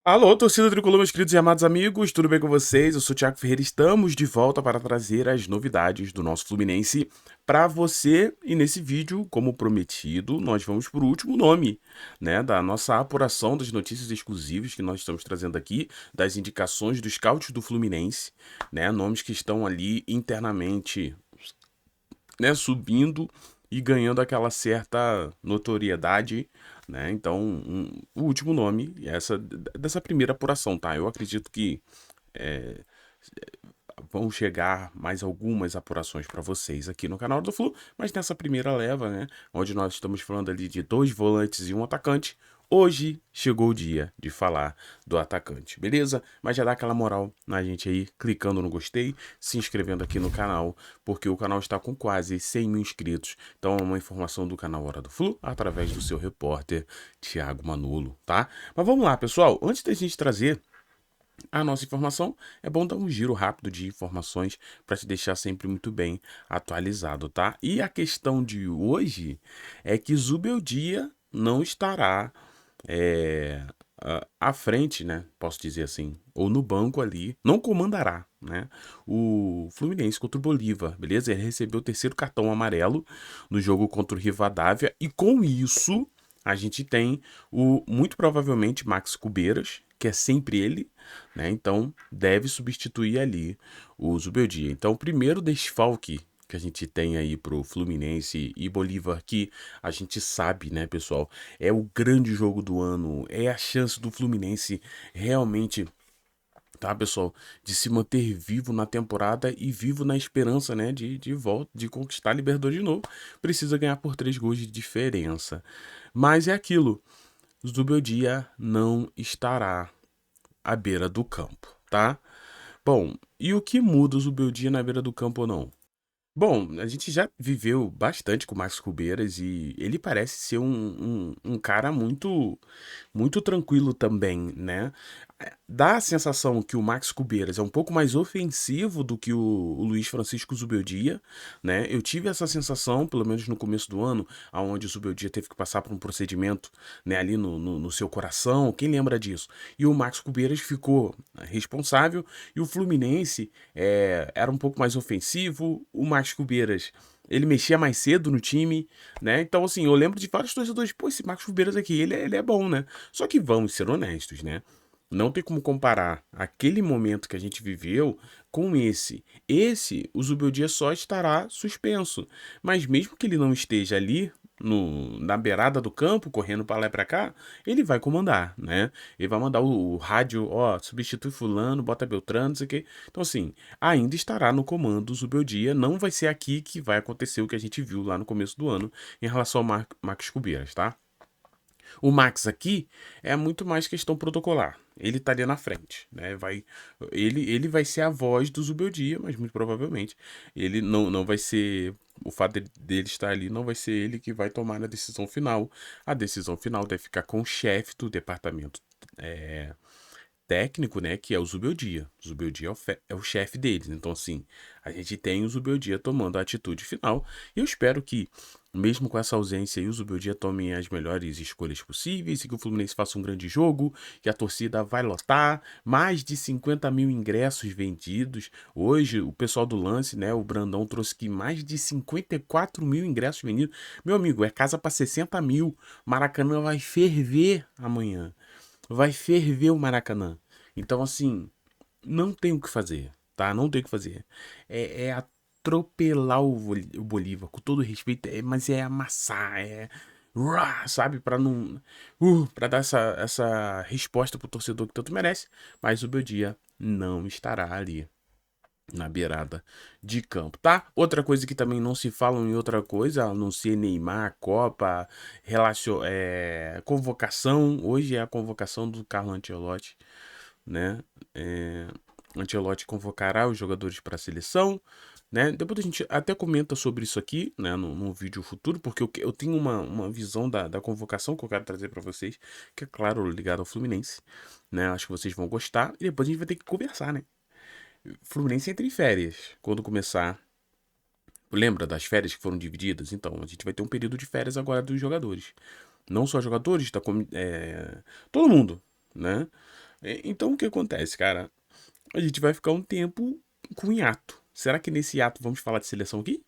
Alô, torcida tricolor, meus queridos e amados amigos, tudo bem com vocês? Eu sou o Thiago Ferreira, estamos de volta para trazer as novidades do nosso Fluminense para você. E nesse vídeo, como prometido, nós vamos para o último nome, né, da nossa apuração das notícias exclusivas que nós estamos trazendo aqui, das indicações dos scouts do Fluminense, né, nomes que estão ali internamente, né, subindo e ganhando aquela certa notoriedade, né? Então, o último nome dessa primeira apuração, tá? Eu acredito que vão chegar mais algumas apurações para vocês aqui no canal do Flu, mas nessa primeira leva, né, onde nós estamos falando ali de 2 volantes e um atacante, hoje chegou o dia de falar do atacante, beleza? Mas já dá aquela moral na gente aí, clicando no gostei, se inscrevendo aqui no canal, porque o canal está com quase 100 mil inscritos. Então é uma informação do canal Hora do Flu, através do seu repórter, Thiago Manolo, tá? Mas vamos lá, pessoal, antes da gente trazer a nossa informação, é bom dar um giro rápido de informações para te deixar sempre muito bem atualizado, tá? E a questão de hoje é que Zubeldia não estará à frente, né? Posso dizer assim, ou no banco ali, não comandará, né? O Fluminense contra o Bolívar, beleza? Ele recebeu o terceiro cartão amarelo no jogo contra o Rivadavia e com isso a gente tem o muito provavelmente Max Cubeiras, que é sempre ele, né? Então deve substituir ali o Zubeldia. Então o primeiro desfalque que a gente tem aí pro Fluminense e Bolívar, que a gente sabe, né, pessoal, é o grande jogo do ano, é a chance do Fluminense realmente, tá, pessoal, de se manter vivo na temporada e vivo na esperança, né, de volta, de conquistar a Libertadores de novo. Precisa ganhar por 3 gols de diferença. Mas é aquilo, Zubeldia não estará à beira do campo, tá? Bom, e o que muda o Zubeldia na beira do campo ou não? Bom, a gente já viveu bastante com o Max Cubeiras e ele parece ser um cara muito tranquilo também, né? Dá a sensação que o Max Cubeiras é um pouco mais ofensivo do que o Luiz Francisco Zubeldia, né? Eu tive essa sensação, pelo menos no começo do ano, onde o Zubeldia teve que passar por um procedimento, né, ali no seu coração, quem lembra disso? E o Max Cubeiras ficou responsável e o Fluminense era um pouco mais ofensivo, o Max Cubeiras ele mexia mais cedo no time, né? Então, assim, eu lembro de vários torcedores, pô, esse Marcos Cubeiras aqui, ele é bom, né? Só que vamos ser honestos, né? Não tem como comparar aquele momento que a gente viveu com esse. O Zubeldia só estará suspenso. Mas mesmo que ele não esteja ali na beirada do campo, correndo para lá e para cá, ele vai comandar, né? Ele vai mandar o rádio, ó, substitui fulano, bota Beltrano, não sei o quê. Então, assim, ainda estará no comando o Zubeldia. Não vai ser aqui que vai acontecer o que a gente viu lá no começo do ano em relação ao Marcos Cubeiras, tá? O Max aqui é muito mais questão protocolar. Ele estaria na frente, né? Ele vai ser a voz do Zubeldia, mas muito provavelmente ele não vai ser. O fato dele estar ali não vai ser ele que vai tomar a decisão final. A decisão final deve ficar com o chefe do departamento técnico, né, que é o Zubeldia. O Zubeldia é o chefe deles. Então, assim, a gente tem o Zubeldia tomando a atitude final. E eu espero que, mesmo com essa ausência aí, o Zubeldia tome as melhores escolhas possíveis e que o Fluminense faça um grande jogo, que a torcida vai lotar. Mais de 50 mil ingressos vendidos. Hoje, o pessoal do Lance, né, o Brandão trouxe que mais de 54 mil ingressos vendidos. Meu amigo, é casa para 60 mil. Maracanã vai ferver amanhã. Vai ferver o Maracanã. Então, assim, não tem o que fazer, tá? Não tem o que fazer. É atropelar o Bolívar, com todo respeito, mas é amassar, sabe? Pra não. Pra dar essa resposta pro torcedor que tanto merece. Mas o Beldia não estará ali na beirada de campo, tá? Outra coisa que também não se fala em outra coisa, a não ser Neymar, Copa, convocação. Hoje é a convocação do Carlo Ancelotti, né? Ancelotti convocará os jogadores para a seleção, né? Depois a gente até comenta sobre isso aqui, né? No vídeo futuro, porque eu tenho uma visão da convocação que eu quero trazer para vocês, que é claro, ligado ao Fluminense, né? Acho que vocês vão gostar e depois a gente vai ter que conversar, né? Fluminense entra em férias quando começar Lembra das férias que foram divididas? Então, a gente vai ter um período de férias agora dos jogadores. Não só jogadores, todo mundo, né? Então, o que acontece, cara? A gente vai ficar um tempo com hiato. Será que nesse hiato vamos falar de seleção aqui?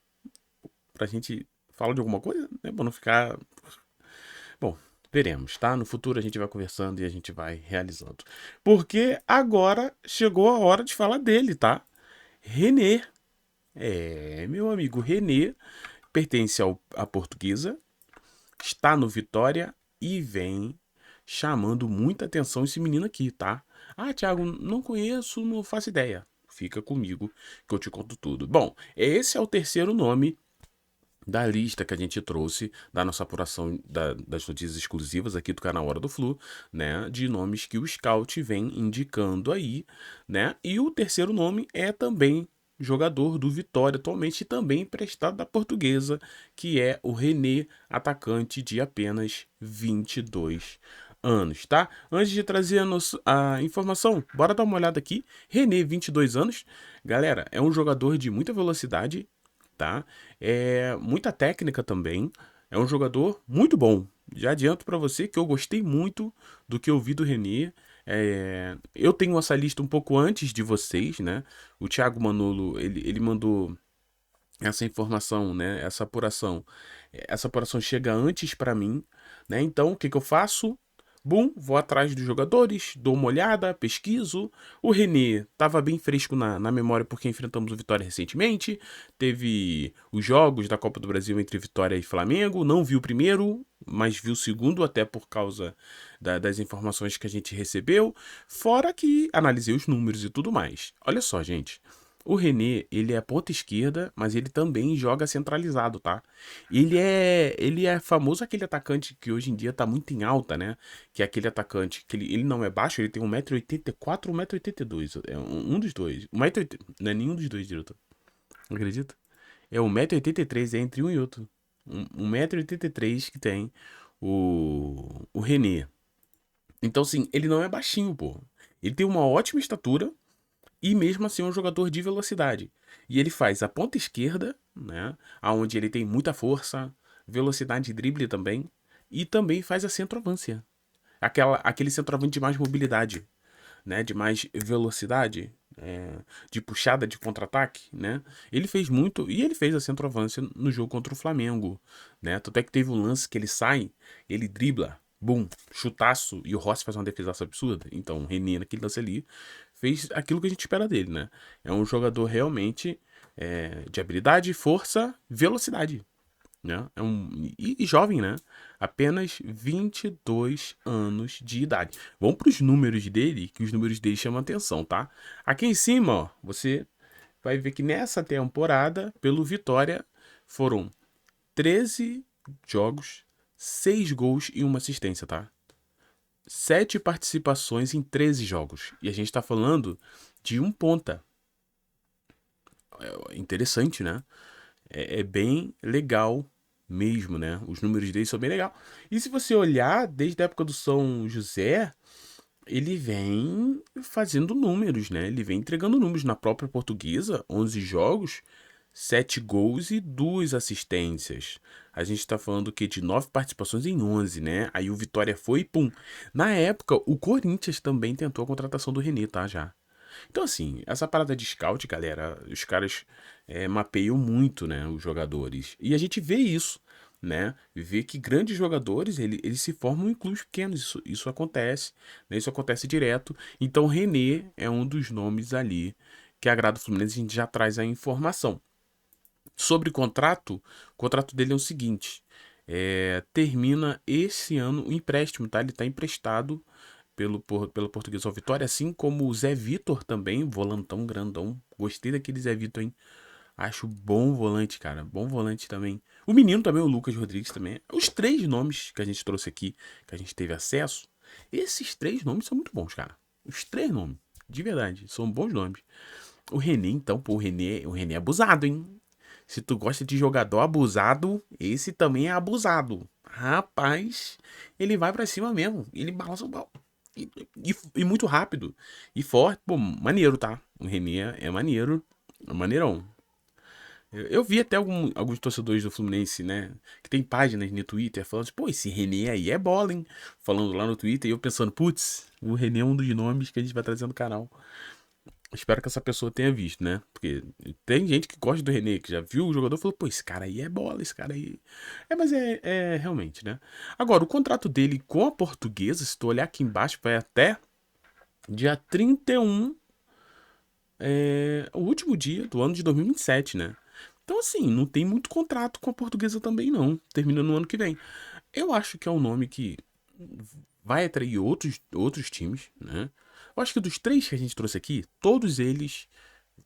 Pra gente falar de alguma coisa, né? Pra não ficar. Bom, veremos, tá? No futuro a gente vai conversando e a gente vai realizando. Porque agora chegou a hora de falar dele, tá? René. Meu amigo René pertence à Portuguesa, está no Vitória e vem chamando muita atenção esse menino aqui, tá? Ah, Thiago, não conheço, não faço ideia. Fica comigo que eu te conto tudo. Bom, esse é o terceiro nome da lista que a gente trouxe da nossa apuração das notícias exclusivas aqui do canal Hora do Flu, né? De nomes que o Scout vem indicando aí, né? E o terceiro nome é também jogador do Vitória atualmente e também emprestado da Portuguesa, que é o René, atacante de apenas 22 anos, tá? Antes de trazer a informação, bora dar uma olhada aqui. René, 22 anos. Galera, é um jogador de muita velocidade, tá? Muita técnica também. É um jogador muito bom. Já adianto pra você que eu gostei muito do que eu vi do René. Eu tenho essa lista um pouco antes de vocês, né? O Thiago Manolo, ele mandou essa informação, né? Essa apuração. Essa apuração chega antes pra mim, né? Então, o que que eu faço? Bum, vou atrás dos jogadores, dou uma olhada, pesquiso. O René estava bem fresco na memória porque enfrentamos o Vitória recentemente. Teve os jogos da Copa do Brasil entre Vitória e Flamengo. Não vi o primeiro, mas vi o segundo, até por causa das informações que a gente recebeu. Fora que analisei os números e tudo mais. Olha só, gente. O René, ele é ponta esquerda, mas ele também joga centralizado, tá? Ele é famoso aquele atacante que hoje em dia tá muito em alta, né? Que é aquele atacante que ele não é baixo, ele tem 1,84 m, 1,82 m. É um dos dois. 1,80 m. Não é nenhum dos dois, diretor. Não acredita? É 1,83 m, é entre um e outro. 1,83 m que tem o René. Então, assim, ele não é baixinho, pô. Ele tem uma ótima estatura, e mesmo assim é um jogador de velocidade. E ele faz a ponta esquerda, né, aonde ele tem muita força, velocidade e drible também, e também faz a centroavância. Aquele centroavante de mais mobilidade, né, de mais velocidade, de puxada de contra-ataque, né? Ele fez muito e ele fez a centroavância no jogo contra o Flamengo, né? Tanto é que teve um lance que ele sai, ele dribla, bum, chutaço e o Rossi faz uma defesaça absurda. Então, o René naquele lance ali fez aquilo que a gente espera dele, né? É um jogador realmente de habilidade, força, velocidade, né? E jovem, né? Apenas 22 anos de idade. Vamos para os números dele, que os números dele chamam atenção, tá? Aqui em cima, ó, você vai ver que nessa temporada, pelo Vitória, foram 13 jogos, 6 gols e uma assistência, tá? 7 participações em 13 jogos. E a gente tá falando de um ponta. Interessante, né? É bem legal mesmo, né? Os números dele são bem legal. E se você olhar, desde a época do São José, ele vem fazendo números, né? Ele vem entregando números na própria Portuguesa, 11 jogos, 7 gols e 2 assistências. A gente tá falando que de 9 participações em 11, né? Aí o Vitória foi e pum. Na época, o Corinthians também tentou a contratação do René, tá? Já. Então, assim, essa parada de scout, galera, os caras mapeiam muito, né, os jogadores. E a gente vê isso, né? Vê que grandes jogadores, eles se formam em clubes pequenos. Isso acontece, né? Isso acontece direto. Então, o René é um dos nomes ali que agrada o Fluminense. A gente já traz a informação. Sobre o contrato dele é o seguinte: termina esse ano o empréstimo, tá? Ele tá emprestado pelo Português ao Vitória, assim como o Zé Vitor também, volantão grandão. Gostei daquele Zé Vitor, hein? Acho bom volante, cara. Bom volante também. O menino também, o Lucas Rodrigues também. Os três nomes que a gente trouxe aqui, que a gente teve acesso, esses três nomes são muito bons, cara. Os três nomes, de verdade, são bons nomes. O René, então, pô, o René é abusado, hein? Se tu gosta de jogador abusado, esse também é abusado. Rapaz, ele vai pra cima mesmo. Ele balança o pau. E muito rápido. E forte. Pô, maneiro, tá? O René é maneiro. É maneirão. Eu vi até alguns torcedores do Fluminense, né? Que tem páginas no Twitter falando assim, pô, esse René aí é bola, hein? Falando lá no Twitter e eu pensando, putz, o René é um dos nomes que a gente vai trazer no canal. Espero que essa pessoa tenha visto, né? Porque tem gente que gosta do René, que já viu o jogador e falou, pô, esse cara aí é bola, esse cara aí. Mas é realmente, né? Agora, o contrato dele com a Portuguesa, se tu olhar aqui embaixo, vai até dia 31, o último dia do ano de 2027, né? Então, assim, não tem muito contrato com a Portuguesa também, não. Termina no ano que vem. Eu acho que é um nome que vai atrair outros times, né? Eu acho que dos três que a gente trouxe aqui, todos eles,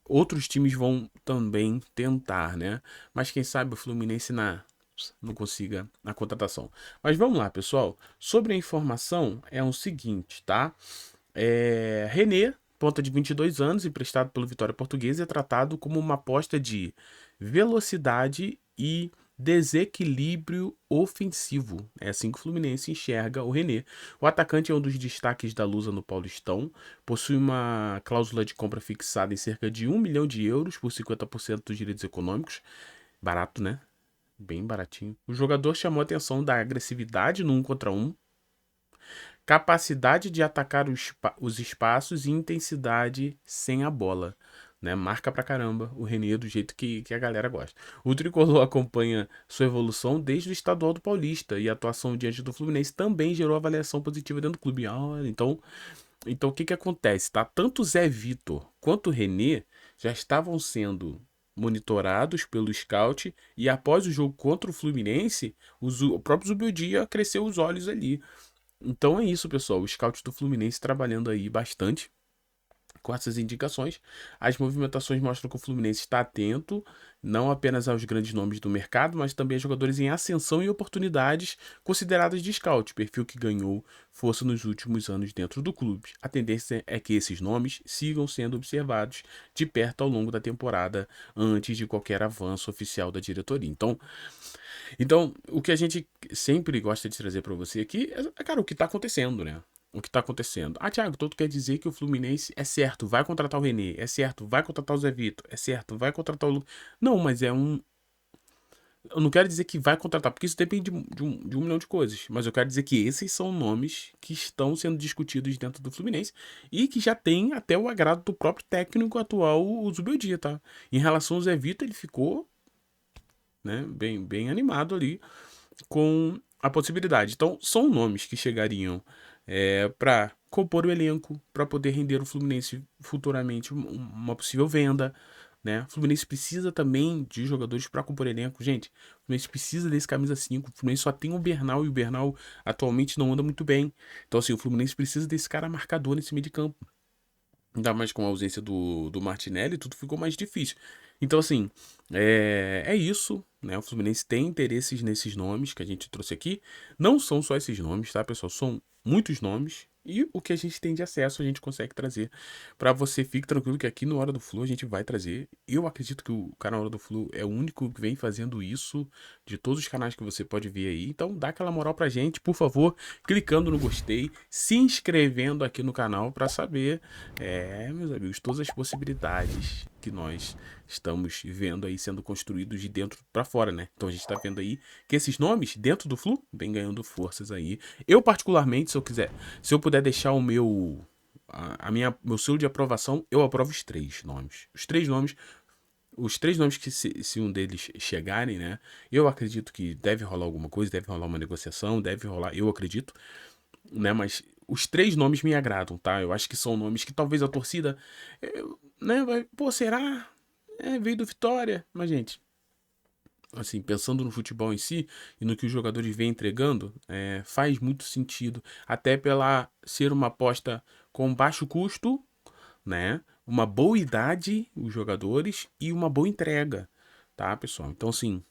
outros times vão também tentar, né? Mas quem sabe o Fluminense não consiga a contratação. Mas vamos lá, pessoal. Sobre a informação, é o seguinte, tá? René, ponta de 22 anos, emprestado pelo Vitória Portuguesa, é tratado como uma aposta de velocidade e desequilíbrio ofensivo. É assim que o Fluminense enxerga o René. O atacante é um dos destaques da Lusa no Paulistão, possui uma cláusula de compra fixada em cerca de 1 milhão de euros por 50% dos direitos econômicos. Barato, né? Bem baratinho. O jogador chamou a atenção da agressividade no 1 contra 1, capacidade de atacar os espaços e intensidade sem a bola. Né? Marca pra caramba o René do jeito que a galera gosta. O tricolor acompanha sua evolução desde o estadual do Paulista e a atuação diante do Fluminense também gerou avaliação positiva dentro do clube. Então o que que acontece? Tá? Tanto o Zé Vitor quanto o René já estavam sendo monitorados pelo scout e após o jogo contra o Fluminense, o próprio Zubeldia cresceu os olhos ali. Então é isso, pessoal. O scout do Fluminense trabalhando aí bastante com essas indicações. As movimentações mostram que o Fluminense está atento não apenas aos grandes nomes do mercado, mas também a jogadores em ascensão e oportunidades consideradas de scout, perfil que ganhou força nos últimos anos dentro do clube. A tendência é que esses nomes sigam sendo observados de perto ao longo da temporada, antes de qualquer avanço oficial da diretoria. Então, o que a gente sempre gosta de trazer para você aqui cara, o que tá acontecendo, né? O que tá acontecendo. Ah, Thiago, então tu quer dizer que o Fluminense é certo, vai contratar o René, é certo, vai contratar o Zé Vitor, é certo, vai contratar o Não, mas é um. Eu não quero dizer que vai contratar, porque isso depende de um milhão de coisas. Mas eu quero dizer que esses são nomes que estão sendo discutidos dentro do Fluminense e que já tem até o agrado do próprio técnico atual, o Zubeldia, tá? Em relação ao Zé Vitor, ele ficou, né, bem animado ali com a possibilidade. Então, são nomes que chegariam para compor o elenco, para poder render o Fluminense futuramente uma possível venda. Né? O Fluminense precisa também de jogadores para compor elenco. Gente, o Fluminense precisa desse camisa 5. O Fluminense só tem o Bernal e o Bernal atualmente não anda muito bem. Então, assim, o Fluminense precisa desse cara marcador nesse meio de campo. Ainda mais com a ausência do Martinelli, tudo ficou mais difícil. Então, assim, é isso, né? O Fluminense tem interesses nesses nomes que a gente trouxe aqui. Não são só esses nomes, tá, pessoal? São muitos nomes. E o que a gente tem de acesso, a gente consegue trazer para você. Fique tranquilo que aqui no Hora do Flu a gente vai trazer. Eu acredito que o canal Hora do Flu é o único que vem fazendo isso de todos os canais que você pode ver aí. Então, dá aquela moral pra gente, por favor, clicando no gostei, se inscrevendo aqui no canal para saber, meus amigos, todas as possibilidades que nós estamos vendo aí sendo construídos de dentro para fora, né? Então a gente tá vendo aí que esses nomes dentro do Flu vem ganhando forças aí. Eu particularmente, se eu puder deixar o meu selo de aprovação, eu aprovo os três nomes. Os três nomes que se um deles chegarem, né? Eu acredito que deve rolar alguma coisa, deve rolar uma negociação, deve rolar, eu acredito, né? Mas os três nomes me agradam, tá? Eu acho que são nomes que talvez a torcida, né? Pô, será? Veio do Vitória. Mas, gente, assim, pensando no futebol em si e no que os jogadores vêm entregando, faz muito sentido. Até pela ser uma aposta com baixo custo, né? Uma boa idade, os jogadores, e uma boa entrega, tá, pessoal? Então, assim,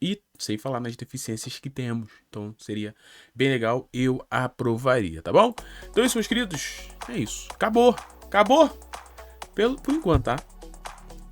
e sem falar nas deficiências que temos. Então, seria bem legal, eu aprovaria, tá bom? Então é isso, meus queridos. É isso. Acabou. Acabou. Por enquanto, tá?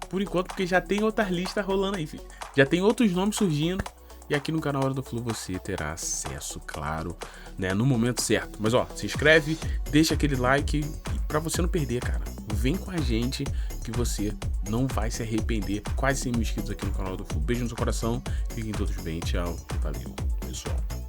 Por enquanto, porque já tem outras listas rolando aí, filho. Já tem outros nomes surgindo. E aqui no canal Hora do Flu você terá acesso, claro, né, no momento certo. Mas ó, se inscreve, deixa aquele like pra você não perder, cara. Vem com a gente que você não vai se arrepender. Quase 100 mil inscritos aqui no canal do Flu. Beijo no seu coração, fiquem todos bem, tchau, valeu, pessoal.